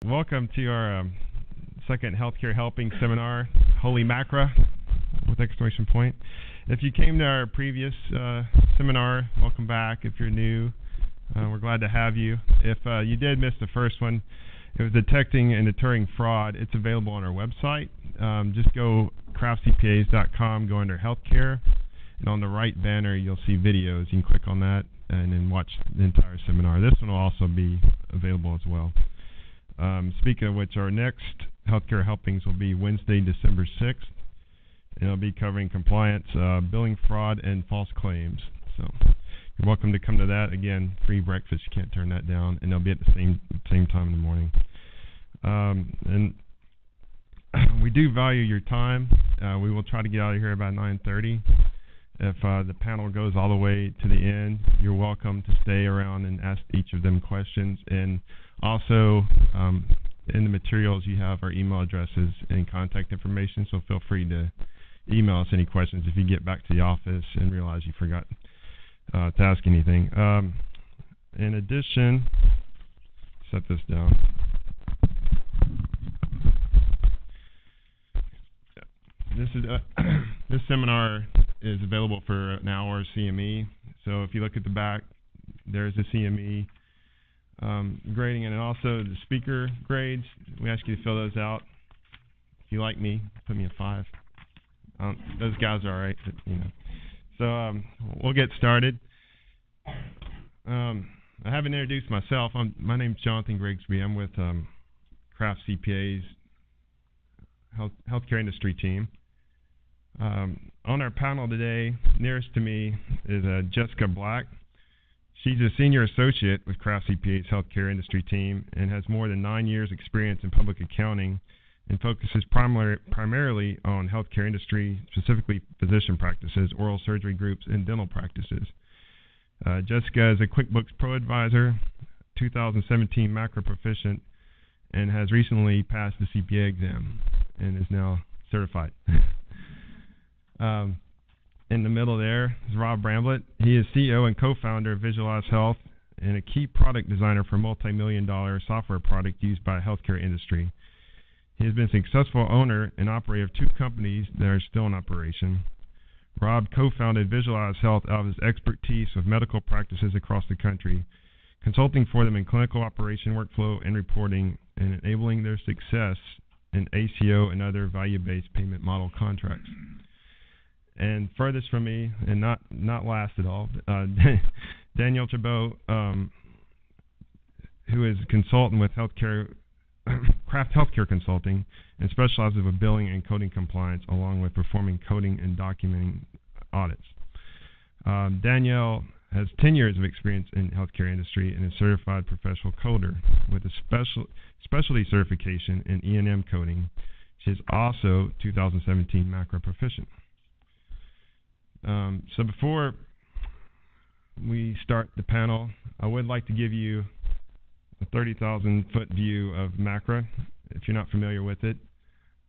Welcome to our second Healthcare Helping Seminar, Holy MACRA, with exclamation point. If you came to our previous seminar, welcome back. If you're new, we're glad to have you. If you did miss the first one, it was Detecting and Deterring Fraud. It's available on our website. Just go craftcpas.com, go under Healthcare, and on the right banner you'll see videos. You can click on that and then watch the entire seminar. This one will also be available as well. Speaking of which, our next Healthcare Helpings will be Wednesday, December 6th, and it'll be covering compliance, billing fraud, and false claims. So you're welcome to come to that. Again, free breakfast, you can't turn that down, and they'll be at the same time in the morning. And we do value your time. We will try to get out of here about 9:30. If the panel goes all the way to the end, you're welcome to stay around and ask each of them questions. And also, in the materials, you have our email addresses and contact information, so feel free to email us any questions if you get back to the office and realize you forgot to ask anything. In addition, set this down. This seminar is available for an hour CME. So if you look at the back, there's the CME grading, and also the speaker grades. We ask you to fill those out. If you like me, put me a 5. Those guys are all right, but, you know. So we'll get started. I haven't introduced myself. My name's Jonathan Grigsby. I'm with Craft CPA's healthcare industry team. On our panel today, nearest to me is Jessica Black. She's a senior associate with Craft CPA's healthcare industry team and has more than 9 years experience in public accounting and focuses primarily on healthcare industry, specifically physician practices, oral surgery groups, and dental practices. Jessica is a QuickBooks Pro Advisor, 2017 MACRA proficient, and has recently passed the CPA exam and is now certified. In the middle there is Rob Bramblett. He is CEO and co-founder of Visualize Health and a key product designer for multi-million-dollar software product used by the healthcare industry. He has been a successful owner and operator of 2 companies that are still in operation. Rob co-founded Visualize Health out of his expertise with medical practices across the country, consulting for them in clinical operation workflow and reporting, and enabling their success in ACO and other value-based payment model contracts. And furthest from me, and not last at all, Danielle Chabot, who is a consultant with Craft Healthcare Consulting, and specializes with billing and coding compliance, along with performing coding and documenting audits. Danielle has 10 years of experience in the healthcare industry and is a certified professional coder with a specialty certification in E&M coding. She is also 2017 MACRA proficient. So before we start the panel, I would like to give you a 30,000-foot view of MACRA, if you're not familiar with it.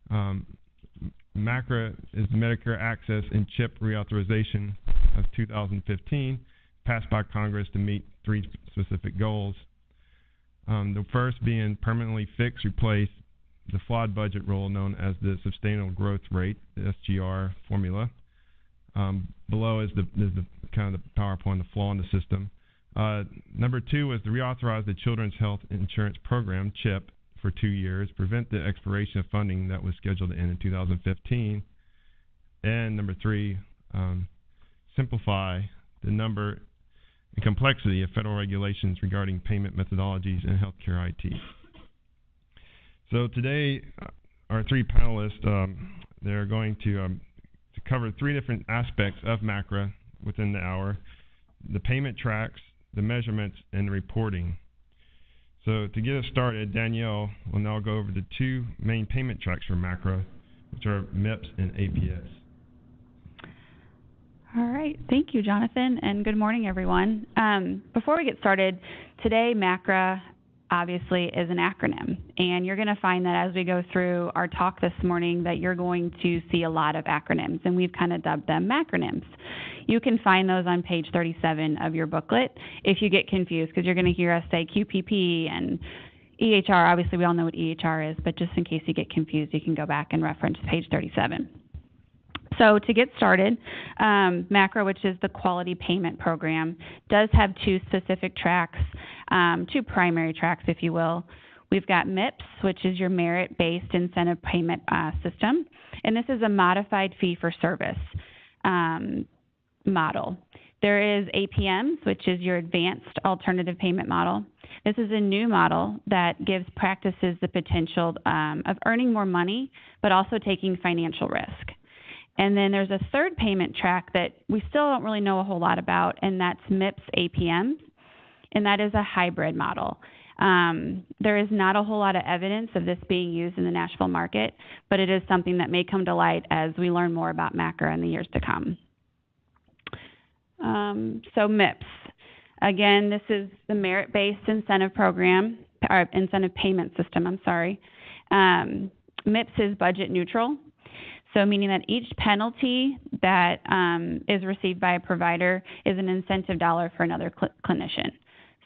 MACRA is the Medicare Access and CHIP reauthorization of 2015, passed by Congress to meet 3 specific goals. The first being permanently fix, replace the flawed budget rule known as the Sustainable Growth Rate, the SGR formula. Below is the kind of the PowerPoint, the flaw in the system. Number 2 was to reauthorize the Children's Health Insurance Program, CHIP, for 2 years, prevent the expiration of funding that was scheduled to end in 2015. And number 3, simplify the number and complexity of federal regulations regarding payment methodologies in healthcare IT. So today, our 3 panelists, they're going to cover 3 different aspects of MACRA within the hour: the payment tracks, the measurements, and the reporting. So to get us started, Danielle will now go over the 2 main payment tracks for MACRA, which are MIPS and APS. All right. Thank you, Jonathan, and good morning, everyone. Before we get started, today MACRA obviously is an acronym, and you're going to find that as we go through our talk this morning that you're going to see a lot of acronyms, and we've kind of dubbed them macronyms. You can find those on page 37 of your booklet if you get confused, because you're going to hear us say QPP and EHR, obviously we all know what EHR is, but just in case you get confused, you can go back and reference page 37. So to get started, MACRA, which is the Quality Payment Program, does have two specific tracks, two primary tracks, if you will. We've got MIPS, which is your merit-based incentive payment system, and this is a modified fee-for-service model. There is APMs, which is your advanced alternative payment model. This is a new model that gives practices the potential of earning more money, but also taking financial risk. And then there's a third payment track that we still don't really know a whole lot about, and that's MIPS APM, and that is a hybrid model. There is not a whole lot of evidence of this being used in the Nashville market, but it is something that may come to light as we learn more about MACRA in the years to come. So MIPS. Again, this is the merit-based incentive program, or incentive payment system, I'm sorry. MIPS is budget neutral, so meaning that each penalty that is received by a provider is an incentive dollar for another clinician.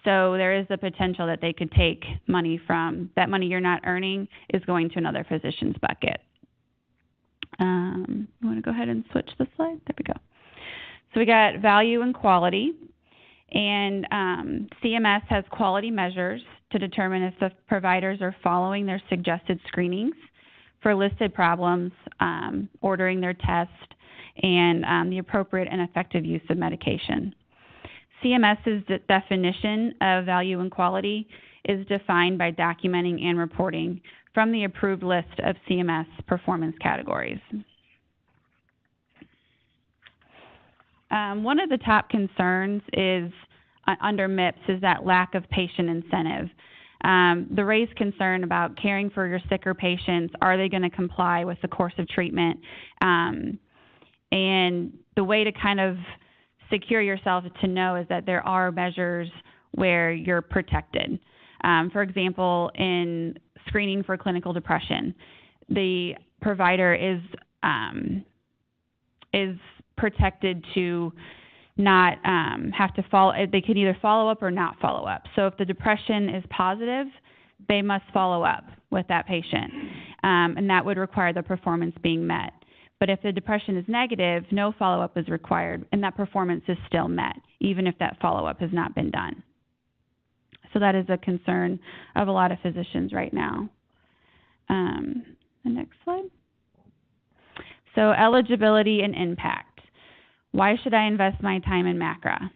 So there is the potential that they could take money from, that money you're not earning is going to another physician's bucket. I want to go ahead and switch the slide. There we go. So we got value and quality, and CMS has quality measures to determine if the providers are following their suggested screenings for listed problems, ordering their test, and the appropriate and effective use of medication. CMS's definition of value and quality is defined by documenting and reporting from the approved list of CMS performance categories. One of the top concerns is under MIPS is that lack of patient incentive. The raised concern about caring for your sicker patients, are they going to comply with the course of treatment? And the way to kind of secure yourself to know is that there are measures where you're protected. For example, in screening for clinical depression, the provider is protected to not have to follow. They could either follow up or not follow up. So if the depression is positive, they must follow up with that patient, and that would require the performance being met. But if the depression is negative, no follow-up is required, and that performance is still met, even if that follow-up has not been done. So that is a concern of a lot of physicians right now. The next slide. So eligibility and impact. Why should I invest my time in MACRA?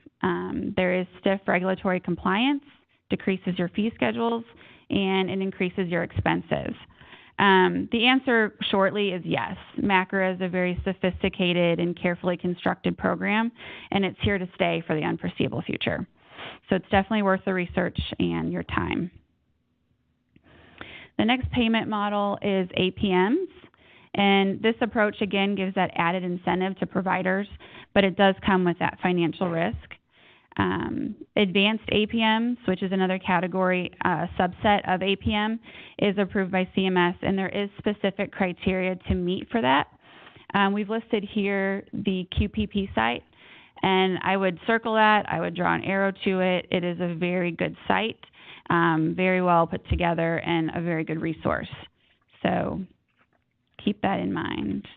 There is stiff regulatory compliance, decreases your fee schedules, and it increases your expenses. The answer shortly is yes. MACRA is a very sophisticated and carefully constructed program, and it's here to stay for the unforeseeable future. So it's definitely worth the research and your time. The next payment model is APMs, and this approach, again, gives that added incentive to providers, but it does come with that financial risk. Advanced APMs, which is another category, subset of APM, is approved by CMS, and there is specific criteria to meet for that. We've listed here the QPP site, and I would circle that. I would draw an arrow to it. It is a very good site, very well put together, and a very good resource. So keep that in mind.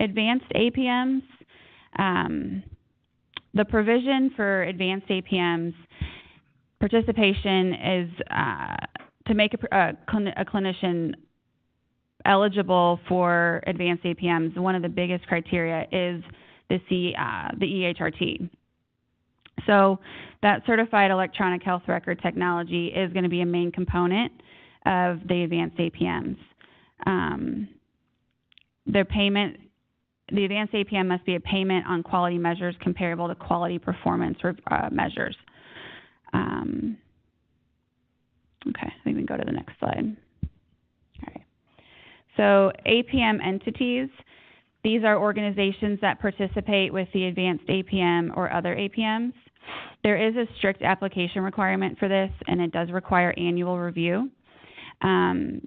Advanced APMs. The provision for advanced APMs participation is to make a clinician eligible for advanced APMs. One of the biggest criteria is the EHRT. So that certified electronic health record technology is going to be a main component of the advanced APMs. The advanced APM must be a payment on quality measures comparable to quality performance measures. Okay, I think we can go to the next slide. All right. So APM entities, these are organizations that participate with the advanced APM or other APMs. There is a strict application requirement for this, and it does require annual review.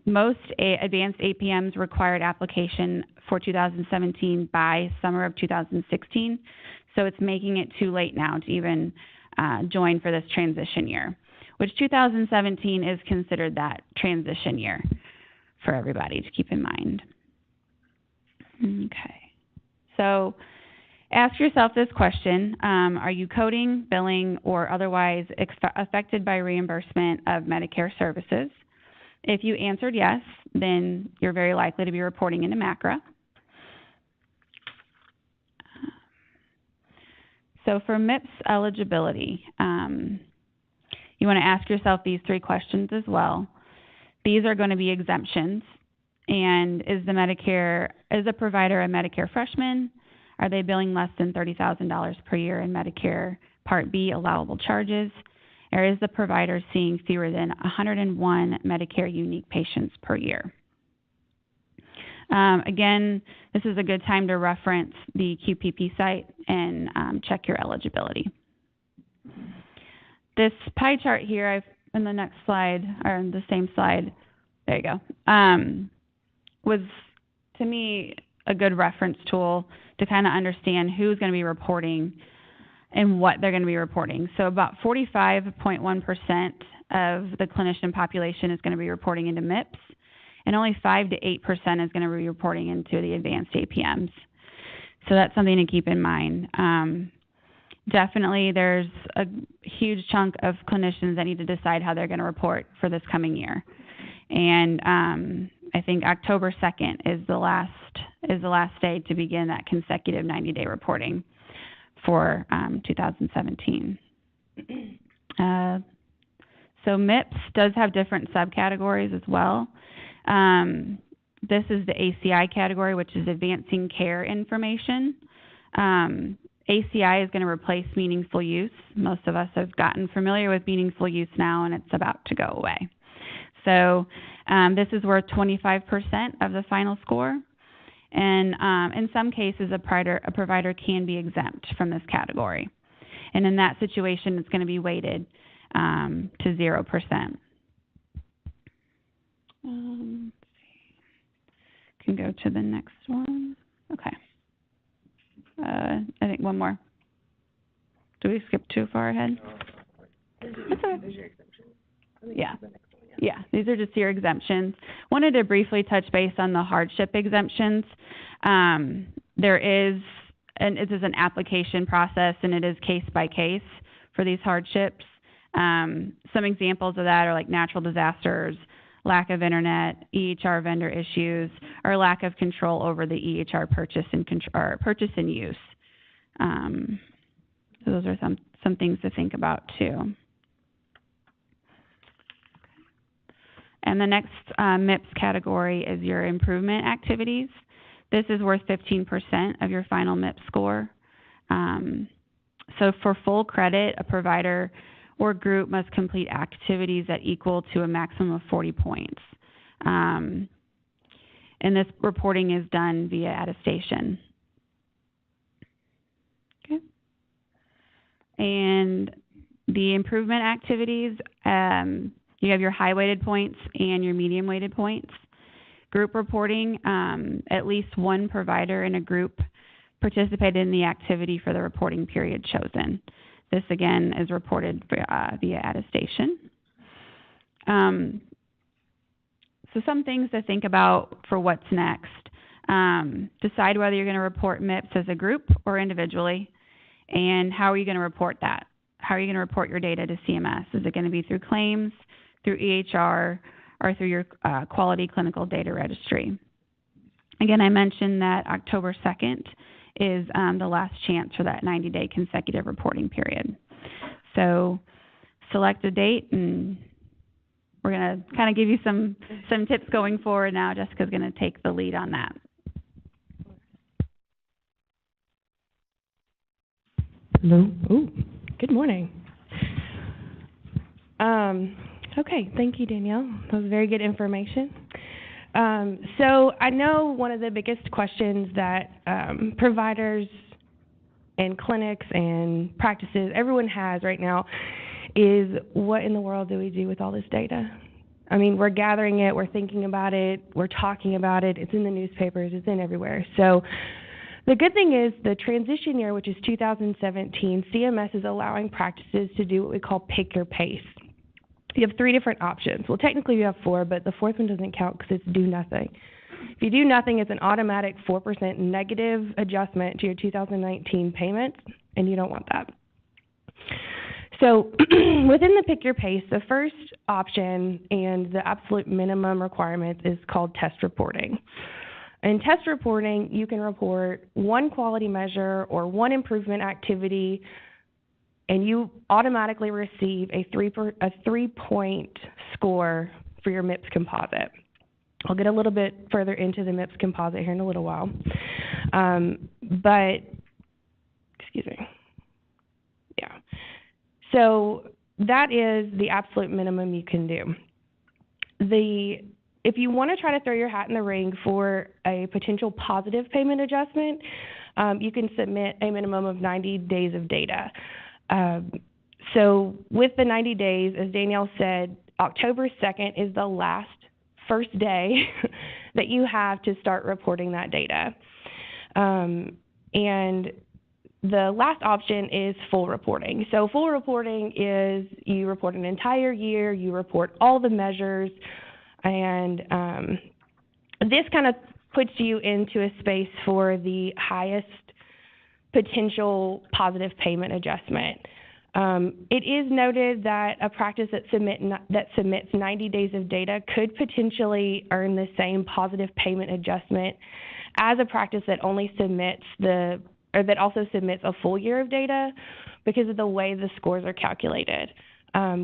Most advanced APMs required application for 2017 by summer of 2016, so it's making it too late now to even join for this transition year, which 2017 is considered that transition year for everybody to keep in mind. Okay, so ask yourself this question: are you coding, billing, or otherwise affected by reimbursement of Medicare services? If you answered yes, then you're very likely to be reporting into MACRA. So for MIPS eligibility, you want to ask yourself these 3 questions as well. These are going to be exemptions. And is the provider a Medicare freshman? Are they billing less than $30,000 per year in Medicare Part B allowable charges? Or is the provider seeing fewer than 101 Medicare unique patients per year? Again, this is a good time to reference the QPP site and check your eligibility. This pie chart here, in the next slide, or in the same slide, there you go, was, to me, a good reference tool to kind of understand who's going to be reporting and what they're going to be reporting. So about 45.1% of the clinician population is going to be reporting into MIPS, and only 5 to 8% is going to be reporting into the advanced APMs. So that's something to keep in mind. Definitely there's a huge chunk of clinicians that need to decide how they're going to report for this coming year. And I think October 2nd is the last day to begin that consecutive 90-day reporting for 2017. So MIPS does have different subcategories as well. This is the ACI category, which is Advancing Care Information. ACI is going to replace meaningful use. Most of us have gotten familiar with meaningful use now, and it's about to go away. So this is worth 25% of the final score. And in some cases, a provider can be exempt from this category. And in that situation, it's going to be weighted to 0%. Can go to the next one. Okay. I think one more. Do we skip too far ahead? That's all right. Yeah. Yeah, these are just your exemptions. Wanted to briefly touch base on the hardship exemptions. There is, and it is an application process, and it is case by case for these hardships. Some examples of that are like natural disasters, lack of internet, EHR vendor issues, or lack of control over the EHR purchase and use. So those are some things to think about too. And the next MIPS category is your improvement activities. This is worth 15% of your final MIPS score. So for full credit, a provider or group must complete activities that equal to a maximum of 40 points. And this reporting is done via attestation. Okay. And the improvement activities, you have your high-weighted points and your medium-weighted points. Group reporting, at least one provider in a group participated in the activity for the reporting period chosen. This, again, is reported via attestation. So some things to think about for what's next. Decide whether you're going to report MIPS as a group or individually, and how are you going to report that? How are you going to report your data to CMS? Is it going to be through claims, through EHR, or through your quality clinical data registry? Again, I mentioned that October 2nd is the last chance for that 90-day consecutive reporting period. So select a date, and we're going to kind of give you some tips going forward now. Jessica's going to take the lead on that. Hello. Oh, good morning. Okay, thank you, Danielle. That was very good information. So I know one of the biggest questions that providers and clinics and practices, everyone has right now, is what in the world do we do with all this data? I mean, we're gathering it, we're thinking about it, we're talking about it, it's in the newspapers, it's in everywhere. So The good thing is the transition year, which is 2017, CMS is allowing practices to do what we call pick your pace. You have 3 different options. Well, technically you have 4, but the 4th one doesn't count because it's do nothing. If you do nothing, it's an automatic 4% negative adjustment to your 2019 payments, and you don't want that. So within the pick your pace, the first option and the absolute minimum requirement is called test reporting. In test reporting, you can report 1 quality measure or 1 improvement activity, and you automatically receive a 3-point score for your MIPS composite. I'll get a little bit further into the MIPS composite here in a little while. So that is the absolute minimum you can do. If you want to try to throw your hat in the ring for a potential positive payment adjustment, you can submit a minimum of 90 days of data. So with the 90 days, as Danielle said, October 2nd is the first day that you have to start reporting that data. And the last option is full reporting. So full reporting is you report an entire year, you report all the measures, and this kind of puts you into a space for the highest potential positive payment adjustment. It is noted that a practice that submits 90 days of data could potentially earn the same positive payment adjustment as a practice that that also submits a full year of data because of the way the scores are calculated.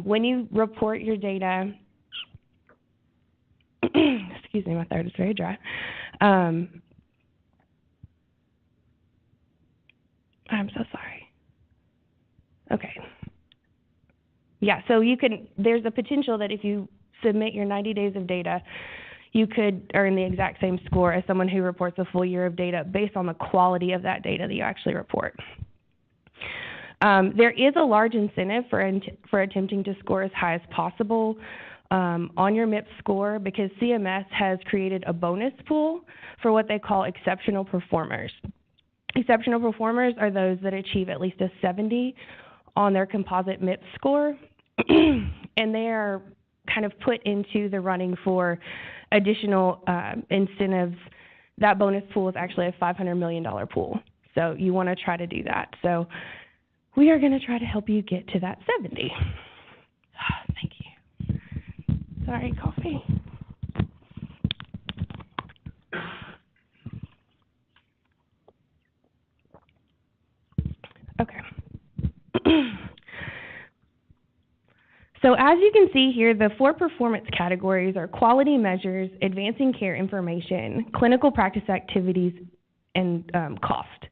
When you report your data, excuse me, my throat is very dry. I'm so sorry. Okay. Yeah, so there's a potential that if you submit your 90 days of data, you could earn the exact same score as someone who reports a full year of data based on the quality of that data that you actually report. There is a large incentive for attempting to score as high as possible on your MIPS score because CMS has created a bonus pool for what they call exceptional performers. Exceptional performers are those that achieve at least a 70 on their composite MIPS score, and they are kind of put into the running for additional incentives. That bonus pool is actually a $500 million pool, so you want to try to do that. So we are going to try to help you get to that 70. Thank you. Sorry, coffee. Okay. So as you can see here, the 4 performance categories are quality measures, advancing care information, clinical practice activities, and cost.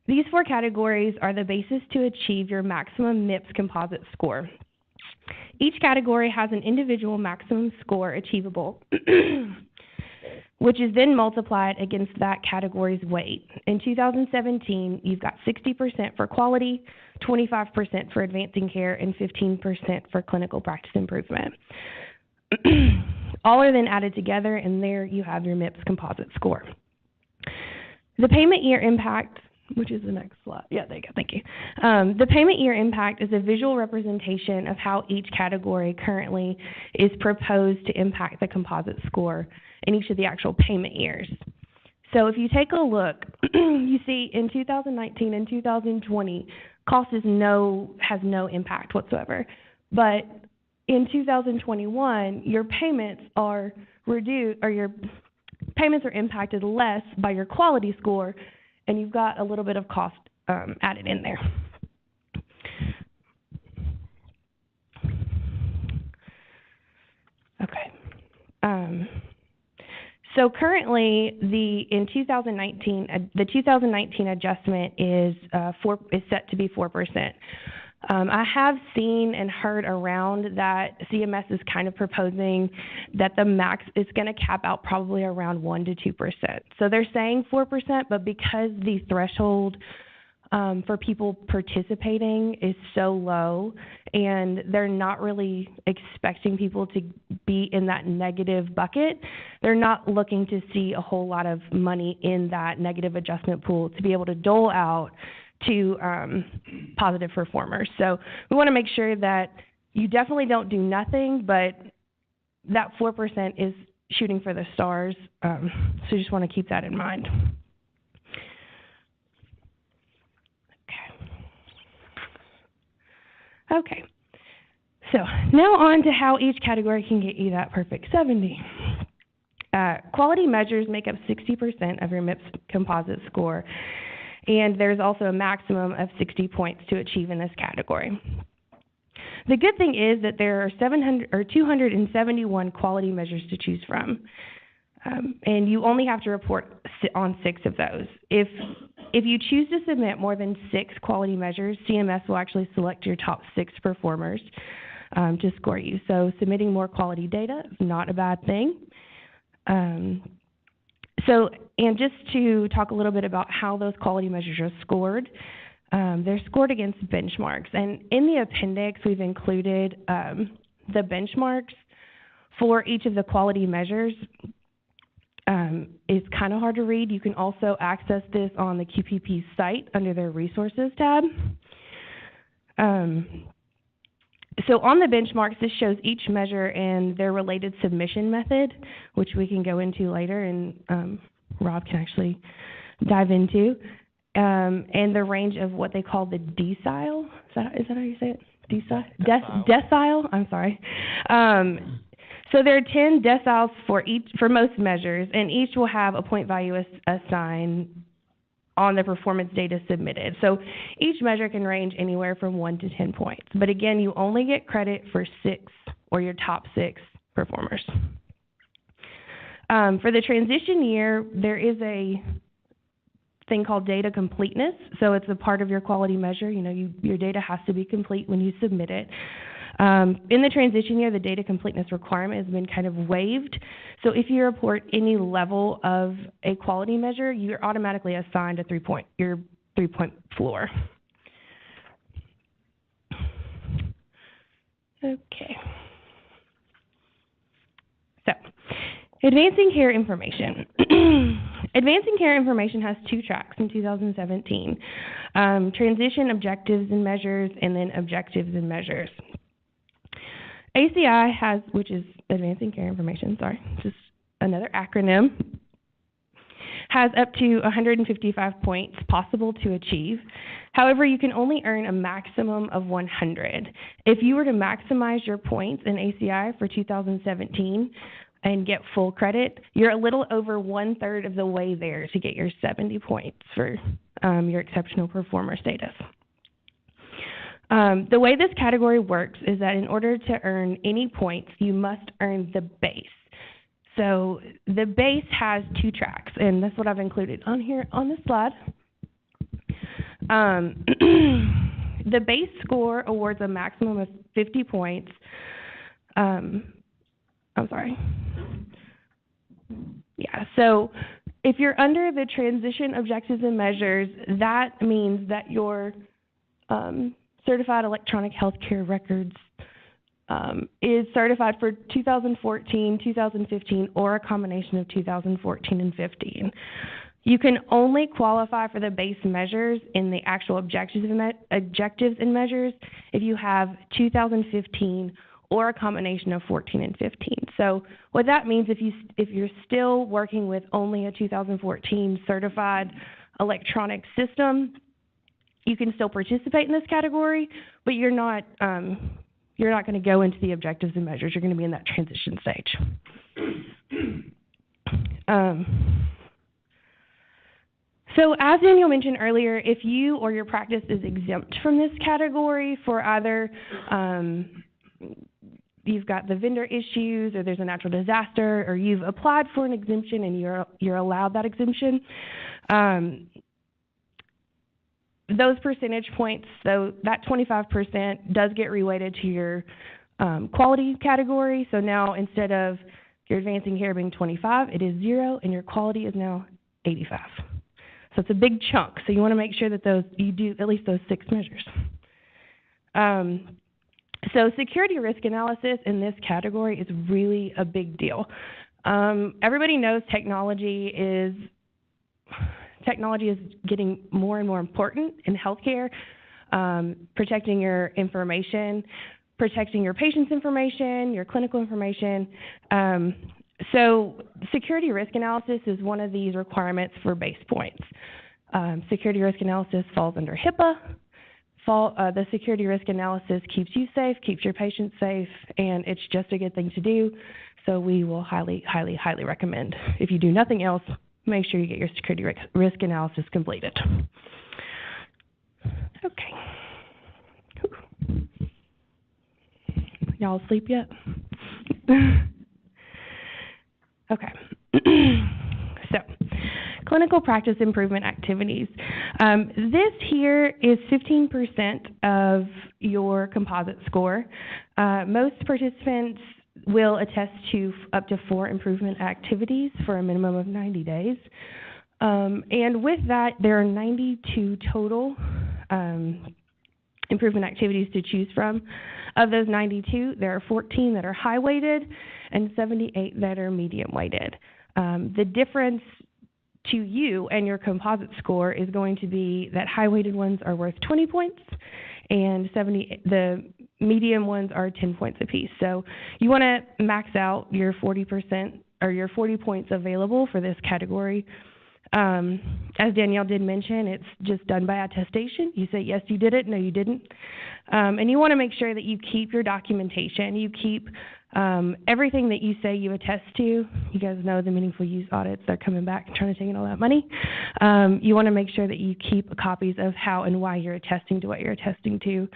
These 4 categories are the basis to achieve your maximum MIPS composite score. Each category has an individual maximum score achievable, which is then multiplied against that category's weight. In 2017, you've got 60% for quality, 25% for advancing care, and 15% for clinical practice improvement. All are then added together, and there you have your MIPS composite score. The payment year impact, which is the next slide. Yeah, there you go. Thank you. The payment year impact is a visual representation of how each category currently is proposed to impact the composite score in each of the actual payment years. So if you take a look, you see in 2019 and 2020, cost has no impact whatsoever. But in 2021, your payments are reduced, or your payments are impacted less by your quality score, and you've got a little bit of cost added in there. Okay. So currently, the 2019 adjustment is set to be 4%. I have seen and heard around that CMS is kind of proposing that the max is going to cap out probably around 1 to 2%. So they're saying 4%, but because the threshold for people participating is so low, and they're not really expecting people to be in that negative bucket. They're not looking to see a whole lot of money in that negative adjustment pool to be able to dole out to positive performers. So we want to make sure that you definitely don't do nothing, but that 4% is shooting for the stars. So you just want to keep that in mind. Okay, so now on to how each category can get you that perfect 70. Quality measures make up 60% of your MIPS composite score, and there's also a maximum of 60 points to achieve in this category. The good thing is that there are 271 quality measures to choose from, and you only have to report on 6 of those. If you choose to submit more than 6 quality measures, CMS will actually select your top 6 performers to score you. So submitting more quality data is not a bad thing. And just to talk a little bit about how those quality measures are scored, they're scored against benchmarks. And in the appendix, we've included the benchmarks for each of the quality measures. It's kind of hard to read. You can also access this on the QPP site under their resources tab. So on the benchmarks, this shows each measure and their related submission method, which we can go into later, and Rob can actually dive into, and the range of what they call the decile. Is that how you say it? Decile? I'm sorry. So there are 10 deciles for most measures, and each will have a point value assigned on the performance data submitted. So each measure can range anywhere from 1 to 10 points. But again, you only get credit for 6 or your top 6 performers. For the transition year, there is a thing called data completeness. So it's a part of your quality measure. Your data has to be complete when you submit it. In the transition year, the data completeness requirement has been kind of waived. So if you report any level of a quality measure, you're automatically assigned your 3-point floor. Okay. So, advancing care information. Advancing care information has 2 tracks in 2017. Transition objectives and measures, and then objectives and measures. ACI has, which is Advancing Care Information, just another acronym, has up to 155 points possible to achieve. However, you can only earn a maximum of 100. If you were to maximize your points in ACI for 2017 and get full credit, you're a little over 1/3 of the way there to get your 70 points for your exceptional performer status. The way this category works is that in order to earn any points, you must earn the base. So the base has 2 tracks, and that's what I've included on here on this slide. The base score awards a maximum of 50 points. So if you're under the transition objectives and measures, that means that your certified electronic healthcare records is certified for 2014, 2015, or a combination of 2014 and 15. You can only qualify for the base measures in the actual objectives and measures if you have 2015 or a combination of 14 and 15. So what that means, if you're still working with only a 2014 certified electronic system, you can still participate in this category, but you're not going to go into the objectives and measures. You're going to be in that transition stage. So as Daniel mentioned earlier, if you or your practice is exempt from this category for either you've got the vendor issues, or there's a natural disaster, or you've applied for an exemption and you're allowed that exemption, those percentage points, so that 25% does get reweighted to your quality category. So now instead of your advancing care being 25, it is 0, and your quality is now 85. So it's a big chunk. So you want to make sure that you do at least those 6 measures. So security risk analysis in this category is really a big deal. Everybody knows technology is getting more and more important in healthcare, protecting your information, protecting your patient's information, your clinical information. So security risk analysis is one of these requirements for base points. Security risk analysis falls under HIPAA. The security risk analysis keeps you safe, keeps your patients safe, and it's just a good thing to do. So we will highly, highly, highly recommend, if you do nothing else, make sure you get your security risk analysis completed. Okay. Y'all asleep yet? Okay. So, clinical practice improvement activities. This here is 15% of your composite score. Most participants will attest to up to 4 improvement activities for a minimum of 90 days. And with that, there are 92 total improvement activities to choose from. Of those 92, there are 14 that are high-weighted and 78 that are medium-weighted. The difference to you and your composite score is going to be that high-weighted ones are worth 20 points and the medium ones are 10 points apiece. So you want to max out your 40% or your 40 points available for this category. As Danielle did mention, it's just done by attestation. You say, yes, you did it. No, you didn't. And you want to make sure that you keep your documentation. You keep everything that you say you attest to. You guys know the meaningful use audits. They're coming back and trying to take in all that money. You want to make sure that you keep copies of how and why you're attesting to what you're attesting to.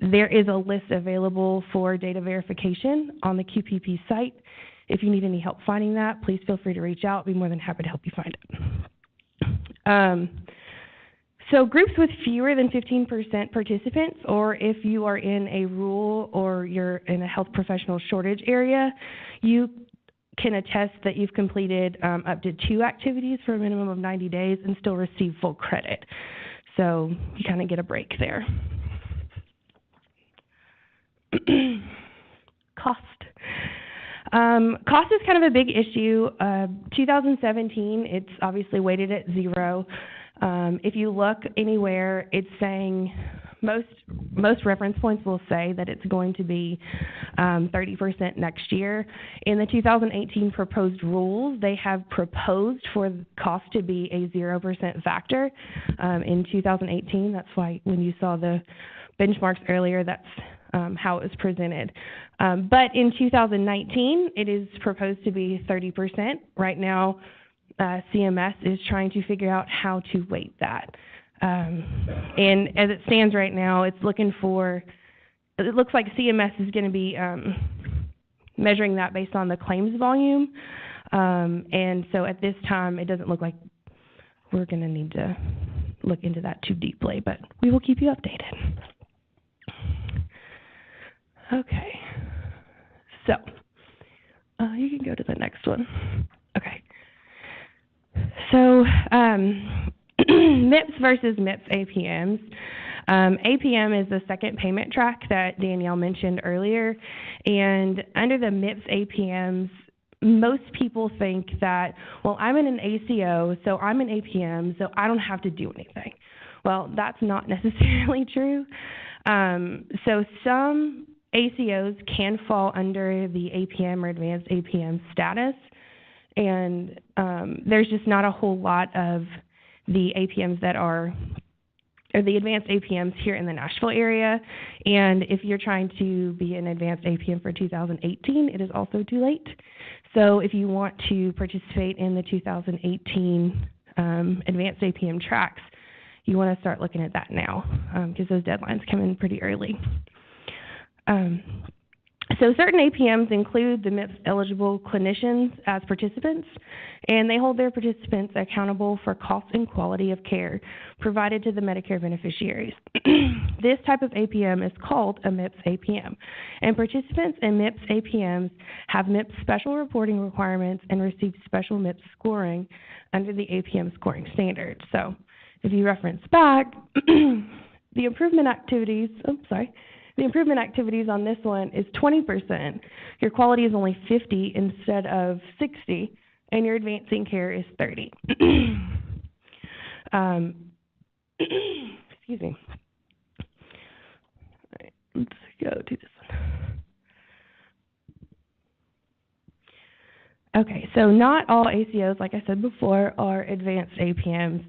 There is a list available for data verification on the QPP site. If you need any help finding that, please feel free to reach out. I'll be more than happy to help you find it. So groups with fewer than 15% participants, or if you are in a rural or you're in a health professional shortage area, you can attest that you've completed up to 2 activities for a minimum of 90 days and still receive full credit. So you kind of get a break there. Cost. Cost is kind of a big issue. 2017, it's obviously weighted at 0. If you look anywhere, it's saying most reference points will say that it's going to be 30% next year. In the 2018 proposed rules, they have proposed for cost to be a 0% factor in 2018. That's why when you saw the benchmarks earlier, that's how it was presented. But in 2019, it is proposed to be 30%. Right now, CMS is trying to figure out how to weight that. And as it stands right now, it looks like CMS is going to be measuring that based on the claims volume. And so at this time, it doesn't look like we're going to need to look into that too deeply, but we will keep you updated. Okay, so you can go to the next one. Okay, so MIPS versus MIPS APMs. APM is the second payment track that Danielle mentioned earlier, and under the MIPS APMs, most people think that, well, I'm in an ACO, so I'm an APM, so I don't have to do anything. Well, that's not necessarily true. So some ACOs can fall under the APM or advanced APM status, and there's just not a whole lot of the APMs that are, or the advanced APMs here in the Nashville area, and if you're trying to be an advanced APM for 2018, it is also too late. So if you want to participate in the 2018 advanced APM tracks, you want to start looking at that now because those deadlines come in pretty early. So certain APMs include the MIPS-eligible clinicians as participants, and they hold their participants accountable for cost and quality of care provided to the Medicare beneficiaries. This type of APM is called a MIPS APM, and participants in MIPS APMs have MIPS special reporting requirements and receive special MIPS scoring under the APM scoring standards. So if you reference back, the improvement activities on this one is 20%. Your quality is only 50 instead of 60, and your advancing care is 30. Excuse me. All right, let's go to this one. Okay, so not all ACOs, like I said before, are advanced APMs.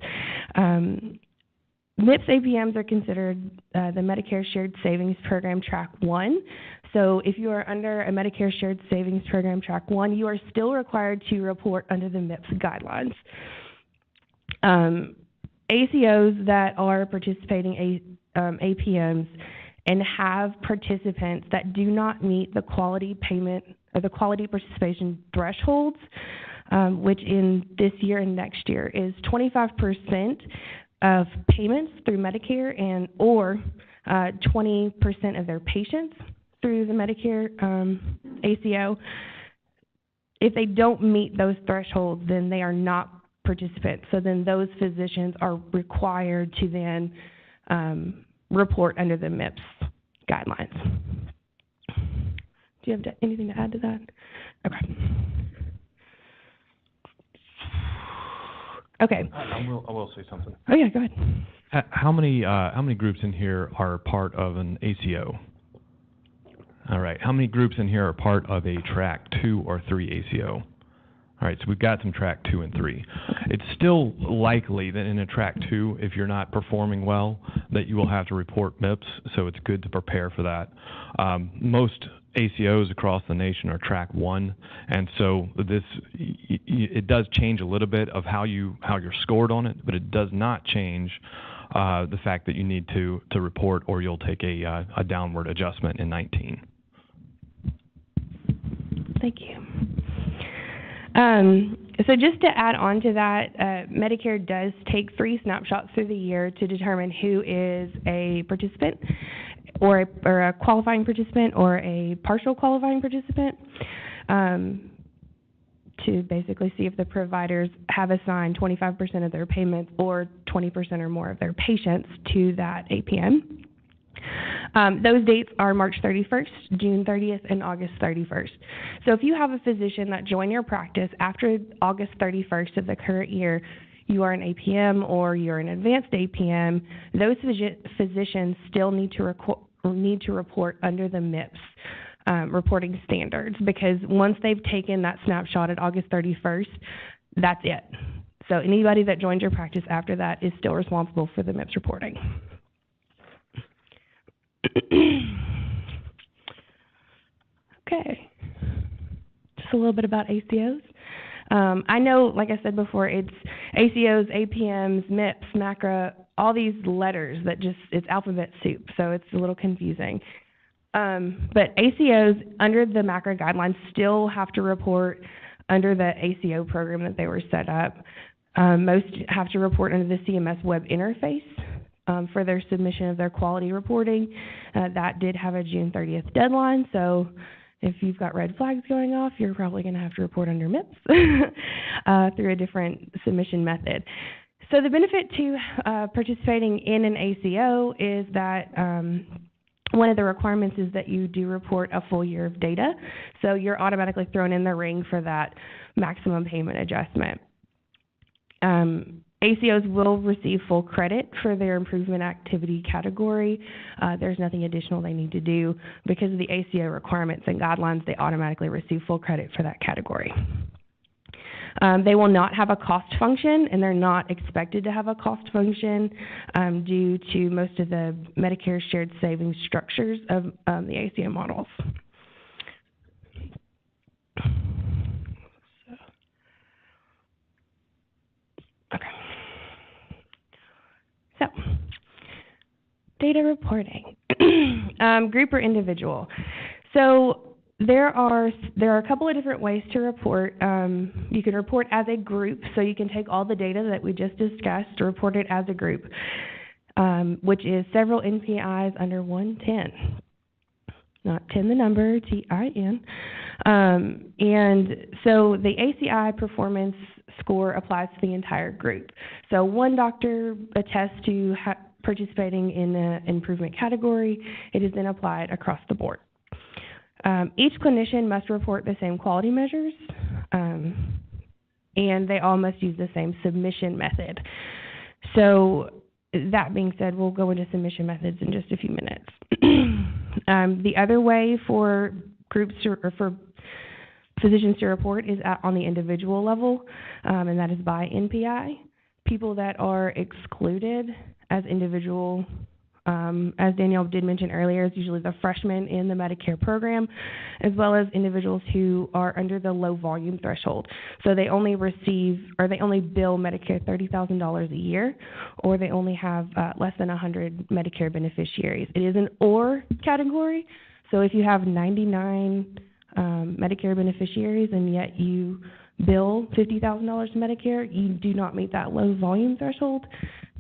MIPS APMs are considered the Medicare Shared Savings Program Track 1. So if you are under a Medicare Shared Savings Program Track 1, you are still required to report under the MIPS guidelines. ACOs that are participating APMs and have participants that do not meet the quality payment or the quality participation thresholds, which in this year and next year is 25% of payments through Medicare and or 20% of their patients through the Medicare ACO. If they don't meet those thresholds, then they are not participants. So then those physicians are required to then report under the MIPS guidelines. Do you have anything to add to that? Okay. Okay. I will say something. Oh yeah, go ahead. How many groups in here are part of an ACO? All right. How many groups in here are part of a Track 2 or 3 ACO? All right, so we've got some Track 2 and 3. It's still likely that in a Track 2, if you're not performing well, that you will have to report MIPS, so it's good to prepare for that. Most ACOs across the nation are Track 1, and so it does change a little bit of how you're scored on it, but it does not change the fact that you need to report, or you'll take a downward adjustment in 19. Thank you. So just to add on to that, Medicare does take 3 snapshots through the year to determine who is a participant or a qualifying participant or a partial qualifying participant, to basically see if the providers have assigned 25% of their payments or 20% or more of their patients to that APM. Those dates are March 31st, June 30th, and August 31st. So if you have a physician that joined your practice after August 31st of the current year, you are an APM or you're an advanced APM, those physicians still need to report under the MIPS reporting standards, because once they've taken that snapshot at August 31st, that's it. So anybody that joins your practice after that is still responsible for the MIPS reporting. Okay, just a little bit about ACOs. I know, like I said before, it's ACOs, APMs, MIPS, MACRA, all these letters that it's alphabet soup, so it's a little confusing. But ACOs under the MACRA guidelines still have to report under the ACO program that they were set up. Most have to report under the CMS web interface for their submission of their quality reporting. That did have a June 30th deadline, so if you've got red flags going off, you're probably going to have to report under MIPS through a different submission method. So the benefit to participating in an ACO is that one of the requirements is that you do report a full year of data, so you're automatically thrown in the ring for that maximum payment adjustment. ACOs will receive full credit for their improvement activity category. There's nothing additional they need to do. Because of the ACO requirements and guidelines, they automatically receive full credit for that category. They will not have a cost function, and they're not expected to have a cost function due to most of the Medicare shared savings structures of the ACO models. So, data reporting, group or individual. So there are a couple of different ways to report. You can report as a group, so you can take all the data that we just discussed, report it as a group, which is several NPIs under 110. Not 10 the number, T-I-N. And so the ACI performance score applies to the entire group. So one doctor attests to participating in the improvement category. It is then applied across the board. Each clinician must report the same quality measures, and they all must use the same submission method. So that being said, we'll go into submission methods in just a few minutes. The other way for groups or for physicians to report is on the individual level, and that is by NPI. People that are excluded as individual, as Danielle did mention earlier, is usually the freshmen in the Medicare program, as well as individuals who are under the low volume threshold. So they only bill Medicare $30,000 a year, or they only have less than 100 Medicare beneficiaries. It is an or category, so if you have 99 Medicare beneficiaries and yet you bill $50,000 to Medicare, you do not meet that low volume threshold.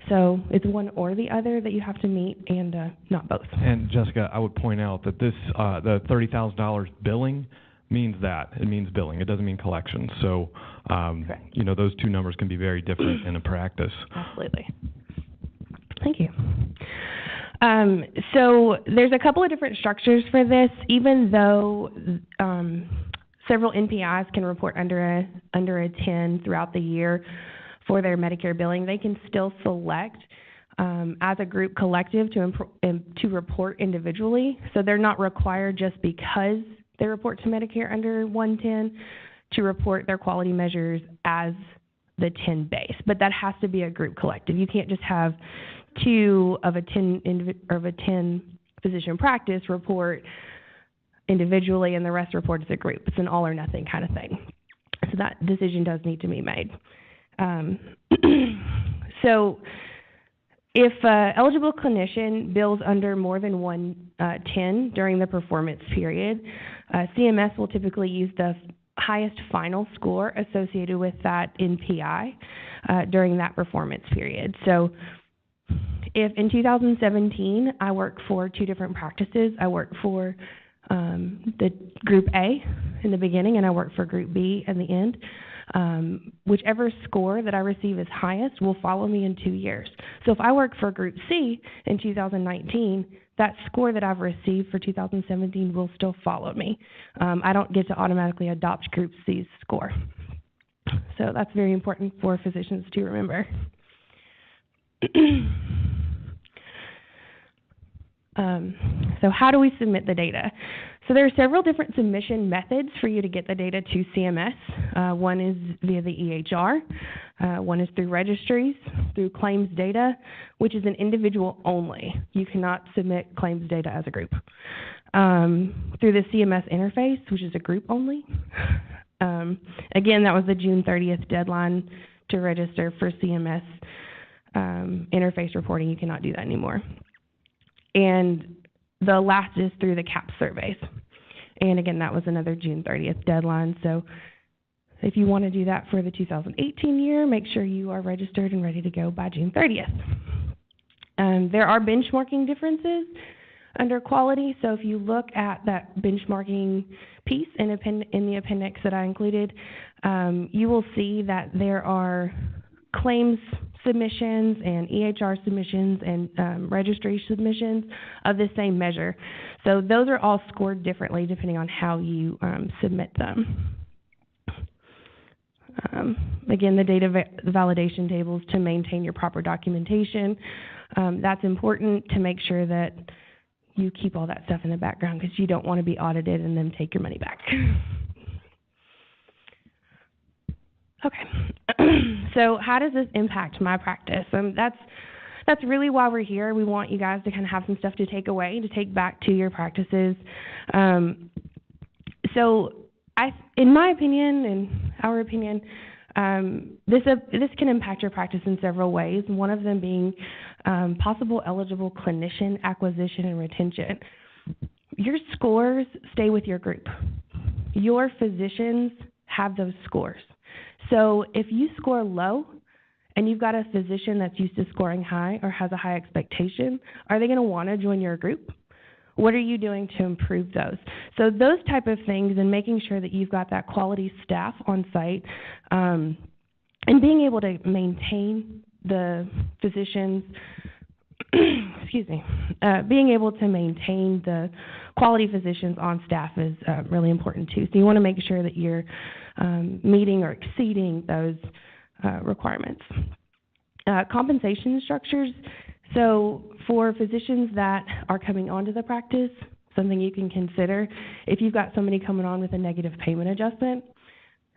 So it's one or the other that you have to meet, and not both. And Jessica, I would point out that this the $30,000 billing means that. It means billing. It doesn't mean collection. So, you know, those two numbers can be very different in a practice. Absolutely. Thank you. So there's a couple of different structures for this, even though several NPIs can report under a 10 throughout the year for their Medicare billing. They can still select as a group collective to report individually. So they're not required just because they report to Medicare under 110 to report their quality measures as the 10 base. But that has to be a group collective. You can't just have two of a 10 physician practice report individually and the rest report as a group. It's an all or nothing kind of thing. So that decision does need to be made. So if an eligible clinician bills under more than 110 during the performance period, CMS will typically use the highest final score associated with that NPI during that performance period. So if in 2017 I worked for two different practices, I worked for the Group A in the beginning and I worked for Group B at the end, whichever score that I receive is highest will follow me in 2 years. So if I work for Group C in 2019, that score that I've received for 2017 will still follow me. I don't get to automatically adopt Group C's score. So that's very important for physicians to remember. So how do we submit the data? So there are several different submission methods for you to get the data to CMS. One is via the EHR. One is through registries, through claims data, which is an individual only. You cannot submit claims data as a group. Through the CMS interface, which is a group only. Again, that was the June 30th deadline to register for CMS interface reporting. You cannot do that anymore. And the last is through the CAP surveys. And again, that was another June 30th deadline. So if you want to do that for the 2018 year, make sure you are registered and ready to go by June 30th. There are benchmarking differences under quality. So if you look at that benchmarking piece in the appendix that I included, you will see that there are claims submissions and EHR submissions and registry submissions of the same measure. So those are all scored differently depending on how you submit them. Again, the data validation tables to maintain your proper documentation. That's important to make sure that you keep all that stuff in the background because you don't want to be audited and then take your money back. Okay, so how does this impact my practice? That's really why we're here. We want you guys to kind of have some stuff to take away, to take back to your practices. In my opinion, and our opinion, this can impact your practice in several ways, one of them being possible eligible clinician acquisition and retention. Your scores stay with your group. your physicians have those scores. So if you score low and you've got a physician that's used to scoring high or has a high expectation, are they going to want to join your group? What are you doing to improve those? So those type of things, and making sure that you've got that quality staff on site, and being able to maintain the physicians, being able to maintain the quality physicians on staff is really important too. So you want to make sure that you're meeting or exceeding those requirements. Compensation structures. So for physicians that are coming onto the practice, something you can consider, if you've got somebody coming on with a negative payment adjustment,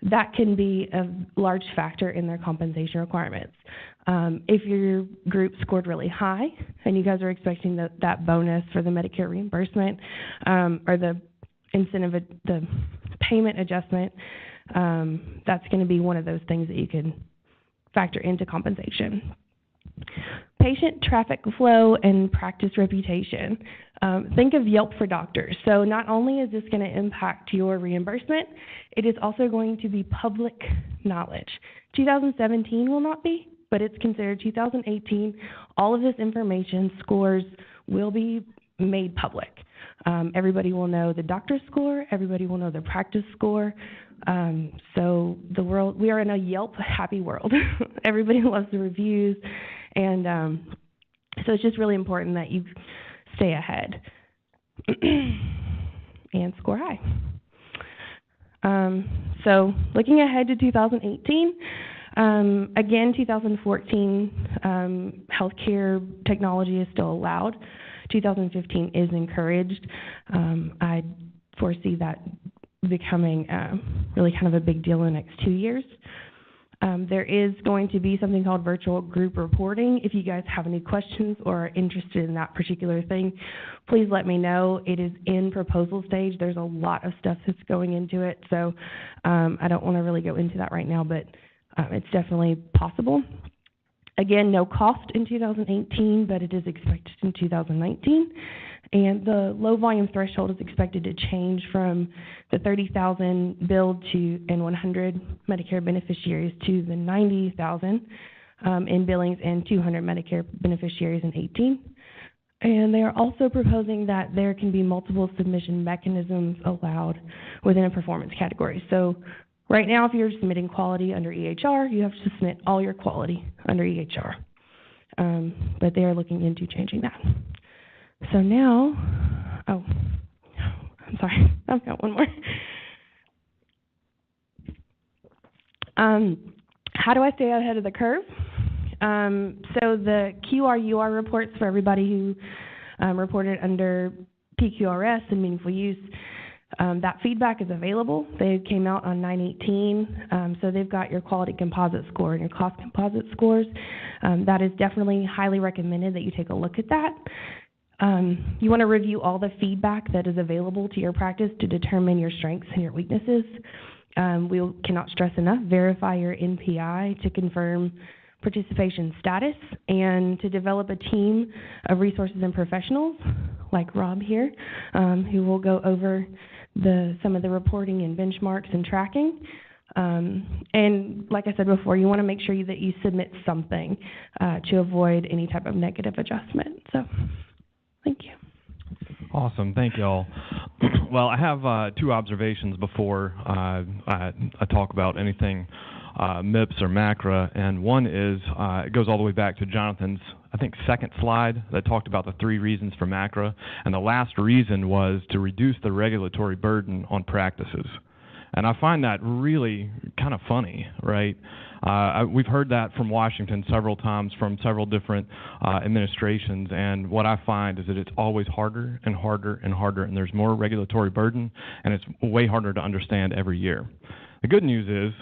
that can be a large factor in their compensation requirements. If your group scored really high and you guys are expecting that bonus for the Medicare reimbursement or the incentive, the payment adjustment, that's going to be one of those things that you can factor into compensation. Patient traffic flow and practice reputation. Think of Yelp for doctors. So not only is this going to impact your reimbursement, it is also going to be public knowledge. 2017 will not be, but it's considered 2018. All of this information, scores, will be made public. Everybody will know the doctor's score. Everybody will know the practice score. So the world, we are in a Yelp happy world. Everybody loves the reviews. And so it's just really important that you stay ahead and score high. So looking ahead to 2018, again, 2014, healthcare technology is still allowed. 2015 is encouraged. I foresee that becoming really kind of a big deal in the next 2 years. There is going to be something called virtual group reporting. If you guys have any questions or are interested in that particular thing, please let me know. It is in proposal stage. There's a lot of stuff that's going into it, so I don't want to really go into that right now, but it's definitely possible. Again, no cost in 2018, but it is expected in 2019. And the low volume threshold is expected to change from the 30,000 billed to and 100 Medicare beneficiaries to the 90,000 in billings and 200 Medicare beneficiaries in 18. And they are also proposing that there can be multiple submission mechanisms allowed within a performance category. So right now, if you're submitting quality under EHR, you have to submit all your quality under EHR. But they are looking into changing that. So now, I'm sorry, I've got one more. How do I stay ahead of the curve? So the QR/UR reports for everybody who reported under PQRS and meaningful use, that feedback is available. They came out on 9/18, so they've got your quality composite score and your cost composite scores. That is definitely highly recommended that you take a look at that. You want to review all the feedback that is available to your practice to determine your strengths and your weaknesses. We cannot stress enough, verify your NPI to confirm participation status and to develop a team of resources and professionals like Rob here, who will go over some of the reporting and benchmarks and tracking. And like I said before, you want to make sure that you submit something to avoid any type of negative adjustment. So, thank you. Awesome. Thank you all. Well, I have two observations before I talk about anything MIPS or MACRA, and one is it goes all the way back to Jonathan's, I think, second slide that talked about the 3 reasons for MACRA, and the last reason was to reduce the regulatory burden on practices. And I find that really kind of funny, right? We've heard that from Washington several times from several different administrations, and what I find is that it's always harder and harder and harder, and there's more regulatory burden, and it's way harder to understand every year. The good news is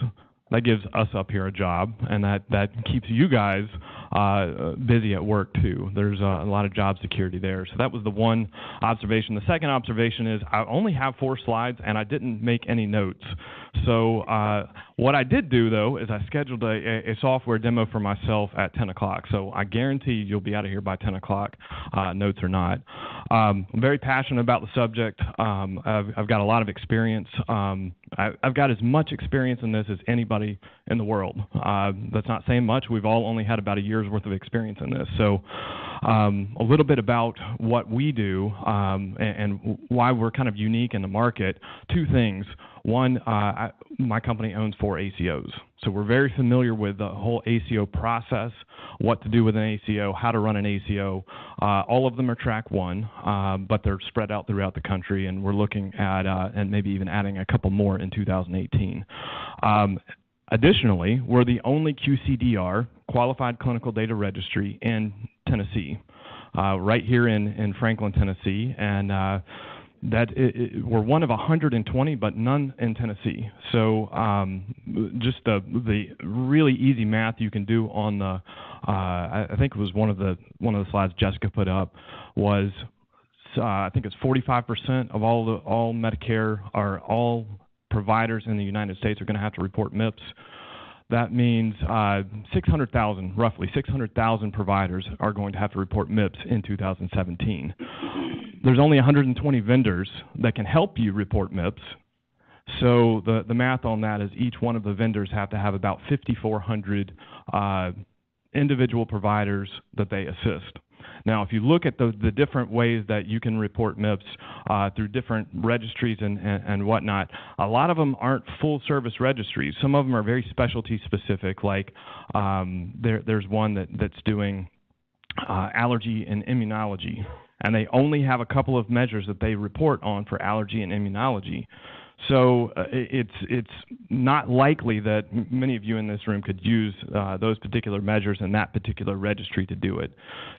that gives us up here a job, and that keeps you guys busy at work too. There's a lot of job security there. So that was the one observation. The second observation is I only have 4 slides, and I didn't make any notes. So what I did do, though, is I scheduled a software demo for myself at 10 o'clock. So I guarantee you'll be out of here by 10 o'clock, notes or not. I'm very passionate about the subject. I've got a lot of experience. I've got as much experience in this as anybody in the world. That's not saying much. We've all only had about a year's worth of experience in this. So a little bit about what we do and why we're kind of unique in the market. Two things. One, my company owns 4 ACOs. So we're very familiar with the whole ACO process, what to do with an ACO, how to run an ACO. All of them are track 1, but they're spread out throughout the country, and we're looking at and maybe even adding a couple more in 2018. Additionally, we're the only QCDR, Qualified Clinical Data Registry, in Tennessee, right here in Franklin, Tennessee, and we're one of 120, but none in Tennessee. So just the really easy math you can do on the, I think it was one of the slides Jessica put up was, I think it's 45% of all Medicare or all providers in the United States are going to have to report MIPS. That means 600,000, roughly 600,000 providers are going to have to report MIPS in 2017. There's only 120 vendors that can help you report MIPS. So the math on that is each one of the vendors have to have about 5,400 individual providers that they assist. Now, if you look at the different ways that you can report MIPS through different registries and whatnot, a lot of them aren't full-service registries. Some of them are very specialty-specific, like there's one that's doing allergy and immunology, and they only have a couple of measures that they report on for allergy and immunology. So it's not likely that many of you in this room could use those particular measures in that particular registry to do it.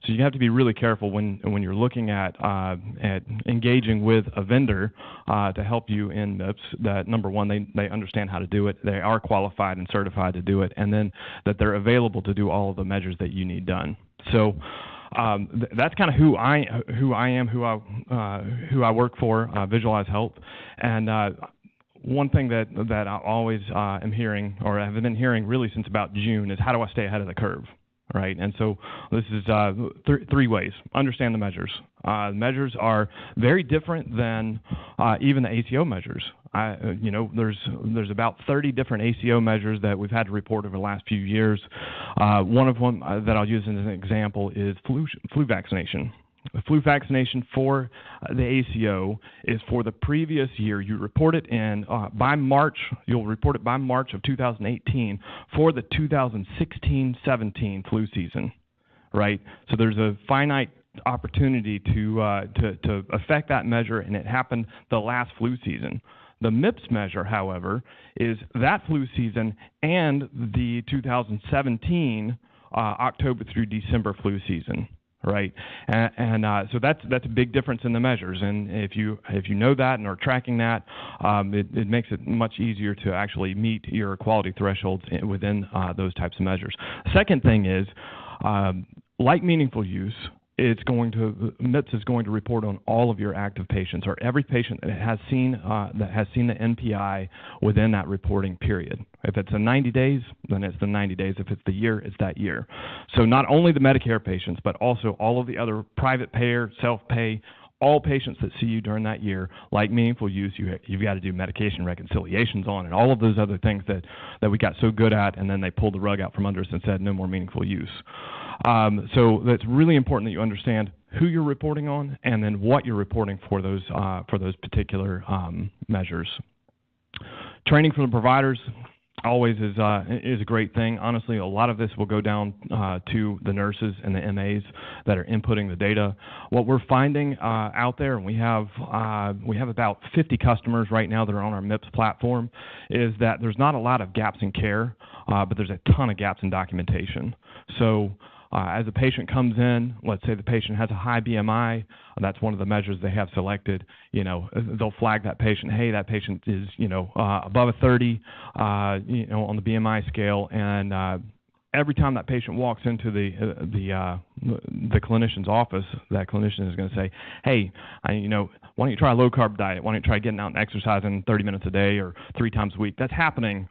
So you have to be really careful when you're looking at engaging with a vendor to help you in MIPS, that number one, they understand how to do it, they are qualified and certified to do it, and then that they're available to do all of the measures that you need done. So that's kind of who I am, who I work for, Visualize Health, and one thing that I always am hearing, or have been hearing really since about June, is how do I stay ahead of the curve, right? And so this is 3 ways. Understand the measures. Measures are very different than even the ACO measures. There's about 30 different ACO measures that we've had to report over the last few years. One of them that I'll use as an example is flu vaccination. The flu vaccination for the ACO is for the previous year. You report it by March. You'll report it by March of 2018 for the 2016-17 flu season, right? So there's a finite opportunity to affect that measure, and it happened the last flu season. The MIPS measure, however, is that flu season and the 2017 October through December flu season, right? And so that's a big difference in the measures. And if you know that and are tracking that, it makes it much easier to actually meet your quality thresholds within those types of measures. Second thing is, like meaningful use, MIPS is going to report on all of your active patients, or every patient that has seen the NPI within that reporting period. If it's the 90 days, then it's the 90 days. If it's the year, it's that year. So not only the Medicare patients, but also all of the other private payer, self-pay, all patients that see you during that year, like meaningful use, you've got to do medication reconciliations on, and all of those other things that we got so good at, and then they pulled the rug out from under us and said no more meaningful use. So that's really important that you understand who you're reporting on, and then what you're reporting for those particular measures. Training for the providers always is a great thing. Honestly, a lot of this will go down to the nurses and the MAs that are inputting the data. What we're finding out there, and we have about 50 customers right now that are on our MIPS platform, is that there's not a lot of gaps in care, but there's a ton of gaps in documentation. So as a patient comes in, let's say the patient has a high BMI, that's one of the measures they have selected. They'll flag that patient. Hey, that patient is above a 30, on the BMI scale, and every time that patient walks into the clinician's office, that clinician is going to say, hey, why don't you try a low-carb diet? Why don't you try getting out and exercising 30 minutes a day or 3 times a week? That's happening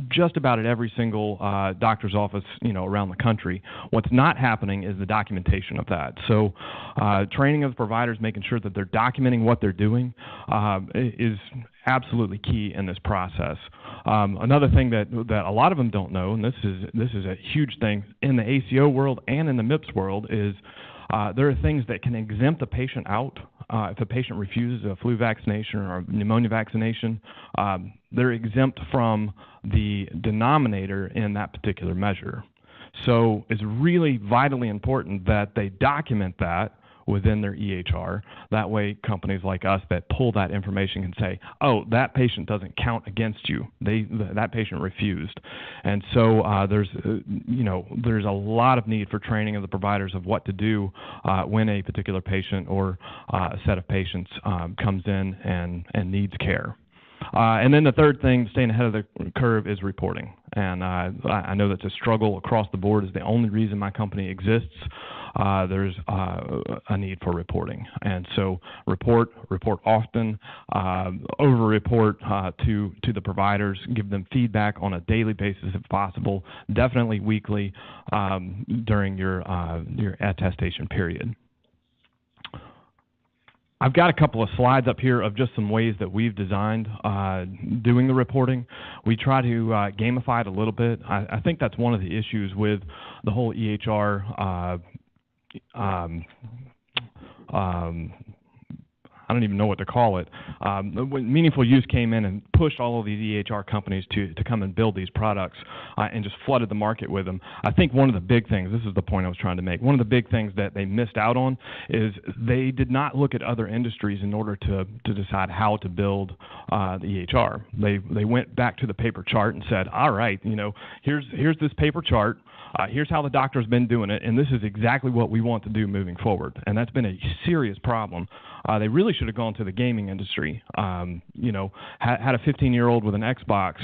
just about at every single doctor's office, around the country. What's not happening is the documentation of that. So training of the providers, making sure that they're documenting what they're doing is absolutely key in this process. Another thing that a lot of them don't know, and this is a huge thing in the ACO world and in the MIPS world, is there are things that can exempt a patient out. If a patient refuses a flu vaccination or a pneumonia vaccination, they're exempt from the denominator in that particular measure. So it's really vitally important that they document that within their EHR. That way companies like us that pull that information can say, oh, that patient doesn't count against you. That patient refused. And so there's a lot of need for training of the providers of what to do when a particular patient or a set of patients comes in and needs care. And then the third thing, staying ahead of the curve, is reporting. And I know that's a struggle across the board. It's the only reason my company exists. There's a need for reporting. And so report often, over-report to the providers, give them feedback on a daily basis if possible, definitely weekly during your attestation period. I've got a couple of slides up here of just some ways that we've designed doing the reporting. We try to gamify it a little bit. I think that's one of the issues with the whole EHR. I don't even know what to call it. When Meaningful Use came in and pushed all of these EHR companies to come and build these products and just flooded the market with them. I think one of the big things, this is the point I was trying to make, one of the big things that they missed out on is they did not look at other industries in order to decide how to build the EHR. They went back to the paper chart and said, all right, here's this paper chart. Here's how the doctor's been doing it, and this is exactly what we want to do moving forward. And that's been a serious problem. They really should have gone to the gaming industry. Had a 15-year-old with an Xbox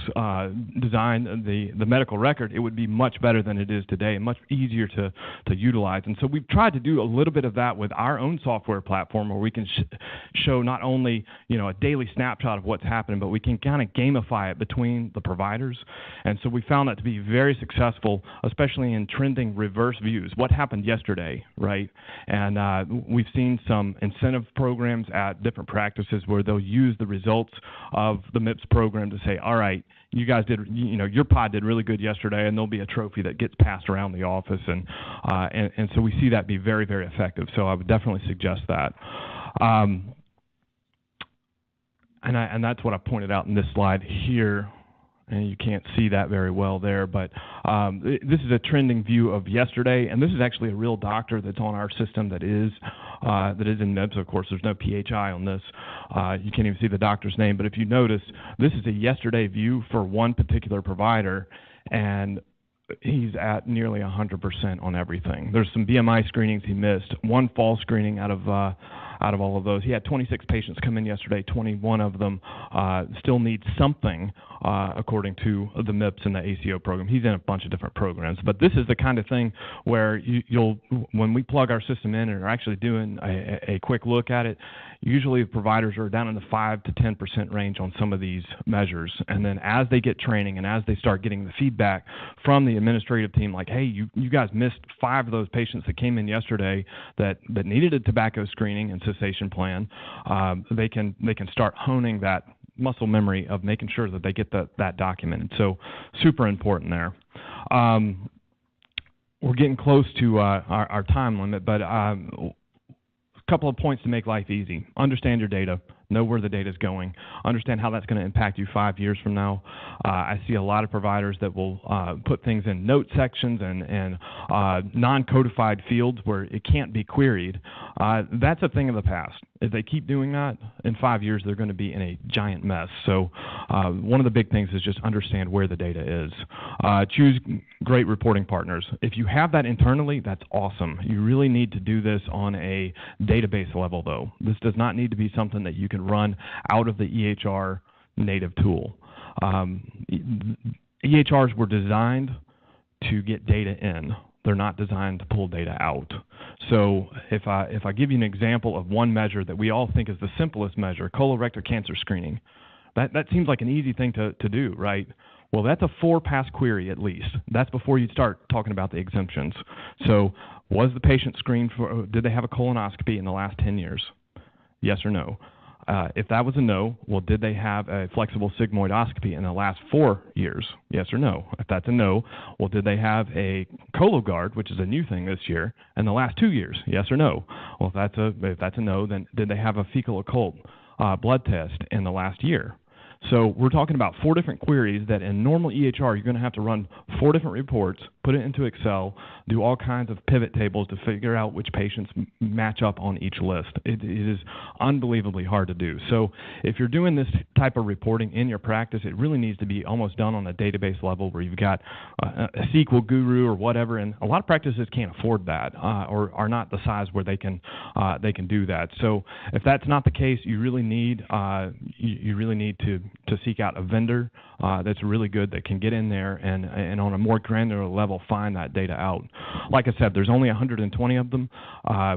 design the medical record, it would be much better than it is today and much easier to utilize. And so we've tried to do a little bit of that with our own software platform where we can show not only a daily snapshot of what's happening, but we can kind of gamify it between the providers. And so we found that to be very successful, especially in trending reverse views. What happened yesterday, right? And we've seen some incentive programs at different practices where they'll use the results of the MIPS program to say, all right, you guys did, your pod did really good yesterday, and there'll be a trophy that gets passed around the office. And so we see that be very, very effective. So I would definitely suggest that. And that's what I pointed out in this slide here. And you can't see that very well there, but this is a trending view of yesterday, and this is actually a real doctor that's on our system that is in MIPS. Of course, there's no PHI on this. You can't even see the doctor's name, but if you notice, this is a yesterday view for one particular provider, and he's at nearly 100% on everything. There's some BMI screenings he missed, one fall screening out of all of those. He had 26 patients come in yesterday. 21 of them still need something according to the MIPS and the ACO program. He's in a bunch of different programs. But this is the kind of thing where when we plug our system in and are actually doing a quick look at it, usually the providers are down in the 5 to 10% range on some of these measures. And then as they get training and as they start getting the feedback from the administrative team, like, hey, you guys missed 5 of those patients that came in yesterday that needed a tobacco screening and cessation plan, they can start honing that muscle memory of making sure that they get that documented. So super important there. We're getting close to our time limit, but a couple of points to make life easy. Understand your data. Know where the data is going. Understand how that's going to impact you 5 years from now. I see a lot of providers that will put things in note sections and non-codified fields where it can't be queried. That's a thing of the past. If they keep doing that, in 5 years they're going to be in a giant mess. So one of the big things is just understand where the data is. Choose great reporting partners. If you have that internally, that's awesome. You really need to do this on a database level, though. This does not need to be something that you can run out of the EHR native tool. EHRs were designed to get data in. They're not designed to pull data out. So if I give you an example of one measure that we all think is the simplest measure, colorectal cancer screening, that seems like an easy thing to do, right? Well, that's a 4-pass query at least. That's before you start talking about the exemptions. So was the patient screened for, did they have a colonoscopy in the last 10 years? Yes or no? If that was a no, well, did they have a flexible sigmoidoscopy in the last 4 years? Yes or no? If that's a no, well, did they have a Cologuard, which is a new thing this year, in the last 2 years? Yes or no? Well, if that's a no, then did they have a fecal occult blood test in the last year? So we're talking about 4 different queries that in normal EHR, you're going to have to run 4 different reports, put it into Excel, do all kinds of pivot tables to figure out which patients match up on each list. It is unbelievably hard to do. So if you're doing this type of reporting in your practice, it really needs to be almost done on a database level where you've got a SQL guru or whatever, and a lot of practices can't afford that or are not the size where they can do that. So if that's not the case, you really need to seek out a vendor that's really good that can get in there and on a more granular level find that data out. Like I said, there's only 120 of them.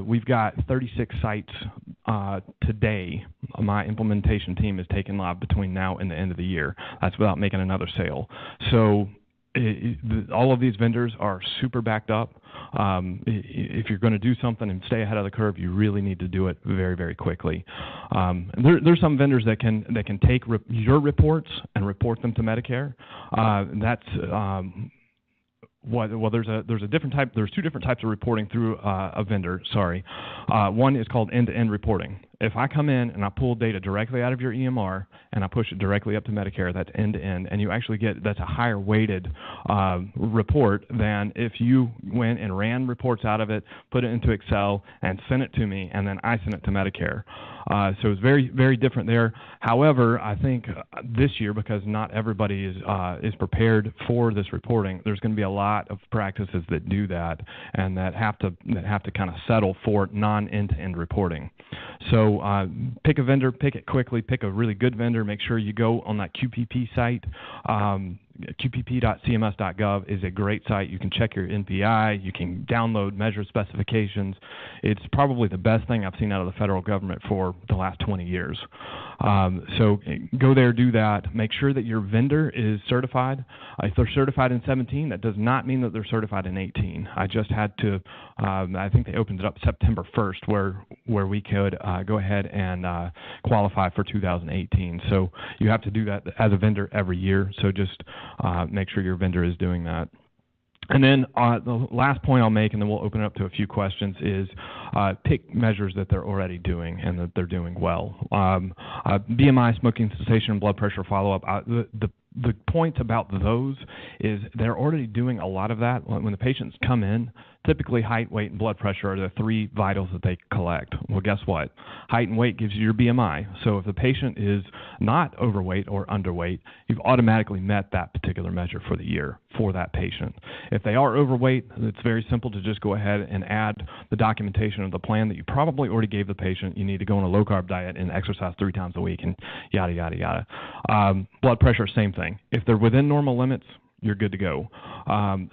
We've got 36 sites today. My implementation team is taking live between now and the end of the year. That's without making another sale. So all of these vendors are super backed up. If you're going to do something and stay ahead of the curve, you really need to do it very, very quickly. There's some vendors that can take your reports and report them to Medicare. There's a different type. There's 2 different types of reporting through a vendor. Sorry, one is called end-to-end reporting. If I come in and I pull data directly out of your EMR and I push it directly up to Medicare, that's end-to-end, and you actually that's a higher weighted report than if you went and ran reports out of it, put it into Excel, and sent it to me, and then I sent it to Medicare. So it's very, very different there. However, I think this year, because not everybody is prepared for this reporting, there's going to be a lot of practices that do that and that have to kind of settle for non-end-to-end reporting. So pick a vendor, pick it quickly, pick a really good vendor. Make sure you go on that QPP site. QPP.cms.gov is a great site. You can check your NPI. You can download measure specifications. It's probably the best thing I've seen out of the federal government for the last 20 years. So go there, do that. Make sure that your vendor is certified. If they're certified in 17, that does not mean that they're certified in 18. I just had to, I think they opened it up September 1st where we could go ahead and qualify for 2018. So you have to do that as a vendor every year. So just make sure your vendor is doing that. And then the last point I'll make, and then we'll open it up to a few questions, is pick measures that they're already doing and that they're doing well. BMI, smoking cessation, and blood pressure follow-up, the point about those is they're already doing a lot of that. When the patients come in, typically height, weight, and blood pressure are the 3 vitals that they collect. Well, guess what? Height and weight gives you your BMI. So if the patient is not overweight or underweight, you've automatically met that particular measure for the year for that patient. If they are overweight, it's very simple to just go ahead and add the documentation of the plan that you probably already gave the patient. You need to go on a low-carb diet and exercise 3 times a week and yada, yada, yada. Blood pressure, same thing. If they're within normal limits, you're good to go.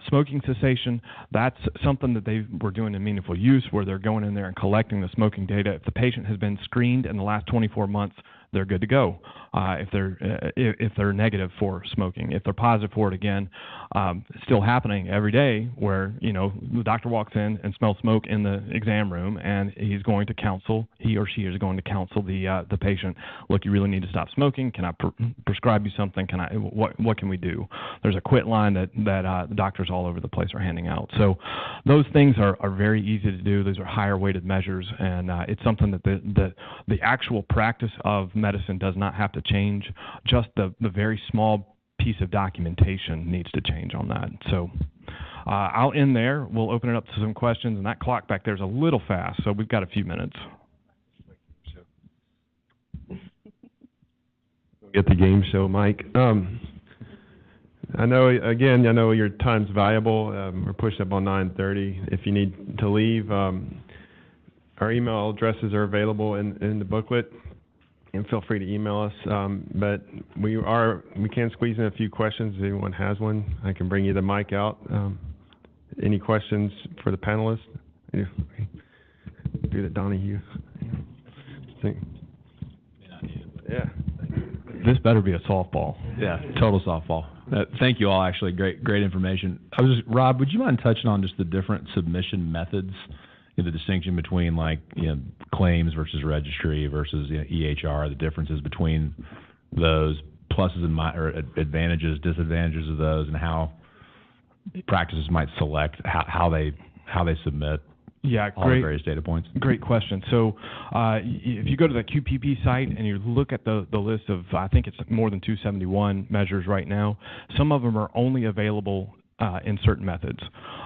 Smoking cessation, that's something that they were doing in meaningful use where they're going in there and collecting the smoking data. If the patient has been screened in the last 24 months, they're good to go. If they're negative for smoking. If they're positive for it, again, it's still happening every day where, the doctor walks in and smells smoke in the exam room and he or she is going to counsel the patient, look, you really need to stop smoking. Can I prescribe you something? What can we do? There's a quit line that the doctors all over the place are handing out. So those things are very easy to do. Those are higher weighted measures, and it's something that the actual practice of medicine does not have to change. Just the very small piece of documentation needs to change on that. So I'll end there. We'll open it up to some questions, and that clock back there is a little fast, so we've got a few minutes. Get the game show, Mike. I know your time's valuable. We're pushing up on 9:30. If you need to leave, our email addresses are available in the booklet. And feel free to email us. But we can squeeze in a few questions if anyone has one. I can bring you the mic out. Any questions for the panelists? Do that, Donahue. Yeah. This better be a softball. Yeah, total softball. Thank you all. Actually, great information. Rob, would you mind touching on just the different submission methods, the distinction between claims versus registry versus EHR, the differences between those, pluses and or advantages, disadvantages of those, and how practices might select how they submit. Yeah, all the various data points. Great question. So if you go to the QPP site and you look at the list of, I think it's more than 271 measures right now, some of them are only available in certain methods.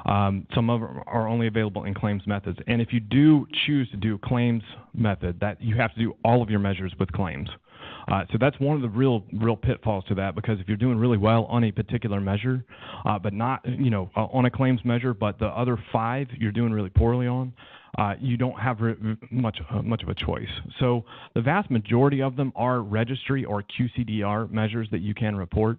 Some of them are only available in claims methods. And if you do choose to do a claims method, that you have to do all of your measures with claims. So that's one of the real pitfalls to that, because if you're doing really well on a particular measure, but not on a claims measure, but the other 5 you're doing really poorly on, you don't have much of a choice. So the vast majority of them are registry or QCDR measures that you can report.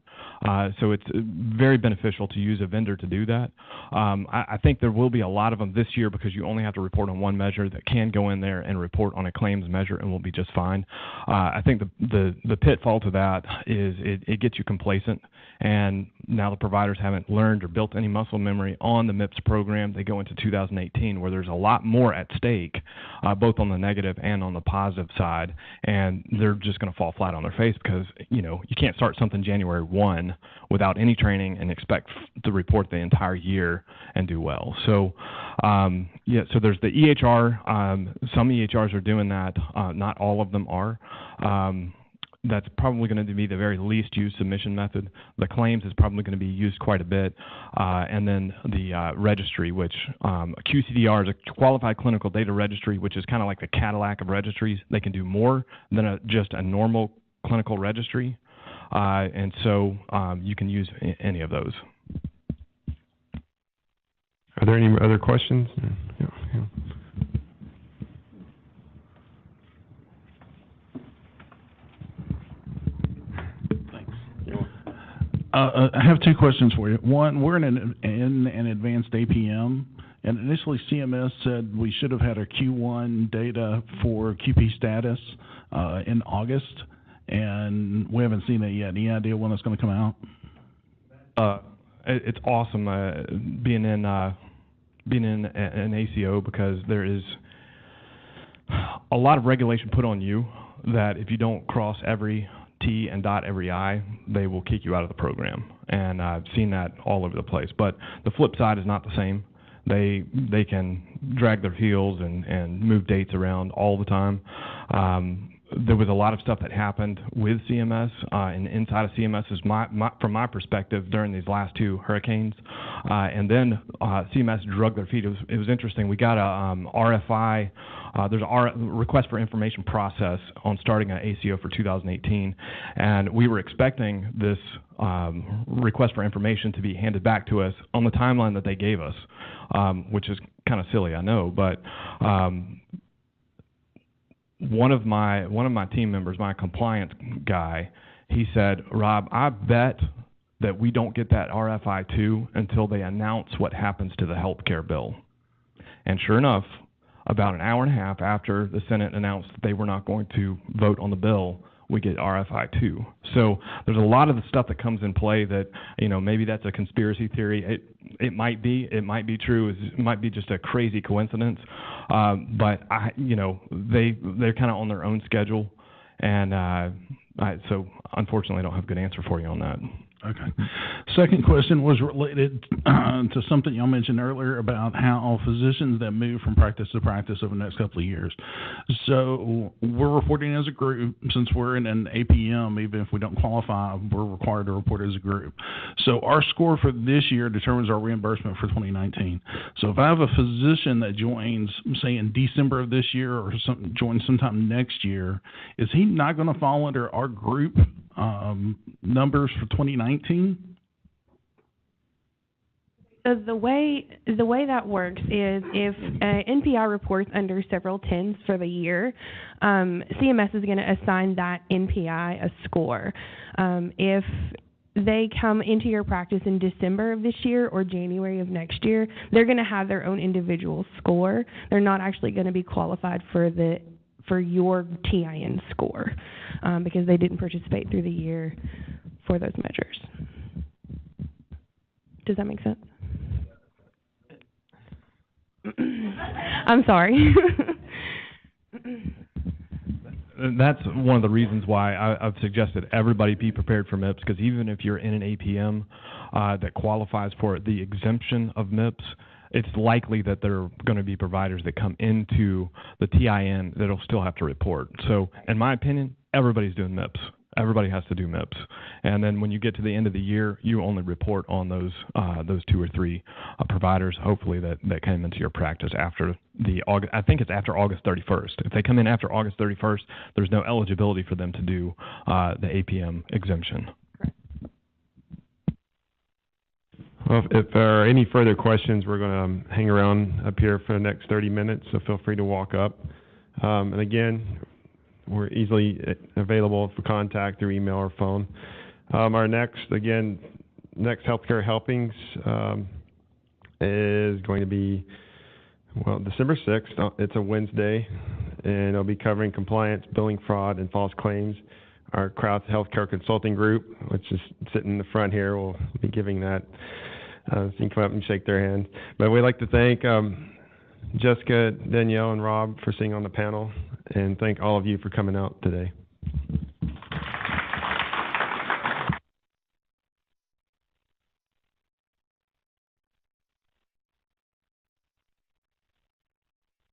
So it's very beneficial to use a vendor to do that. I think there will be a lot of them this year because you only have to report on one measure that can go in there and report on a claims measure and will be just fine. I think the pitfall to that is it gets you complacent, and now the providers haven't learned or built any muscle memory on the MIPS program. They go into 2018 where there's a lot more at stake, both on the negative and on the positive side, and they're just going to fall flat on their face because you can't start something January 1 without any training and expect to report the entire year and do well. So so there's the EHR. Some EHRs are doing that. Not all of them are. That's probably going to be the very least used submission method. The claims is probably going to be used quite a bit. And then the registry, which QCDR is a Qualified Clinical Data Registry, which is kind of like the Cadillac of registries. They can do more than just a normal clinical registry. And so you can use any of those. Are there any other questions? Yeah. I have 2 questions for you. One, we're in an advanced APM, and initially CMS said we should have had our Q1 data for QP status in August, and we haven't seen it yet. Any idea when it's going to come out? It's awesome being in an ACO, because there is a lot of regulation put on you that if you don't cross every T and dot every I, they will kick you out of the program. And I've seen that all over the place. But the flip side is not the same. They can drag their heels and move dates around all the time. There was a lot of stuff that happened with CMS and inside of CMS is from my perspective during these last 2 hurricanes. And then CMS drug their feet. It was interesting. We got a RFI. There's a request for information process on starting an ACO for 2018, and we were expecting this request for information to be handed back to us on the timeline that they gave us, which is kind of silly, I know, but one of my team members, my compliance guy, he said, "Rob, I bet that we don't get that RFI 2 until they announce what happens to the healthcare bill." And sure enough, about an hour and a half after the Senate announced that they were not going to vote on the bill, we get RFI 2. So there's a lot of the stuff that comes in play that, maybe that's a conspiracy theory. It might be true. It might be just a crazy coincidence. But they're kind of on their own schedule. And so unfortunately I don't have a good answer for you on that. Okay. Second question was related to something y'all mentioned earlier about how physicians that move from practice to practice over the next couple of years. So we're reporting as a group. Since we're in an APM, even if we don't qualify, we're required to report as a group. So our score for this year determines our reimbursement for 2019. So if I have a physician that joins, say, in December of this year or joins sometime next year, is he not going to fall under our group numbers for 2019? The way that works is if NPI reports under several tens for the year, CMS is going to assign that NPI a score. If they come into your practice in December of this year or January of next year, they're going to have their own individual score. They're not actually going to be qualified for your TIN score because they didn't participate through the year for those measures. Does that make sense? I'm sorry. That's one of the reasons why I've suggested everybody be prepared for MIPS, because even if you're in an APM that qualifies for the exemption of MIPS, it's likely that there are going to be providers that come into the TIN that'll still have to report. So, in my opinion, everybody's doing MIPS. Everybody has to do MIPS. And then when you get to the end of the year, you only report on those 2 or 3 providers, hopefully, that came into your practice after I think it's after August 31st. If they come in after August 31st, there's no eligibility for them to do the APM exemption. Well, if there are any further questions, we're going to hang around up here for the next 30 minutes, so feel free to walk up. And again, we're easily available for contact through email or phone. Our next Healthcare Helpings is going to be, December 6th. It's a Wednesday, and it'll be covering compliance, billing fraud, and false claims. Our Krauss Healthcare Consulting Group, which is sitting in the front here, will be giving that. So you can come up and shake their hand. But we'd like to thank Jessica, Danielle, and Rob for sitting on the panel, and thank all of you for coming out today.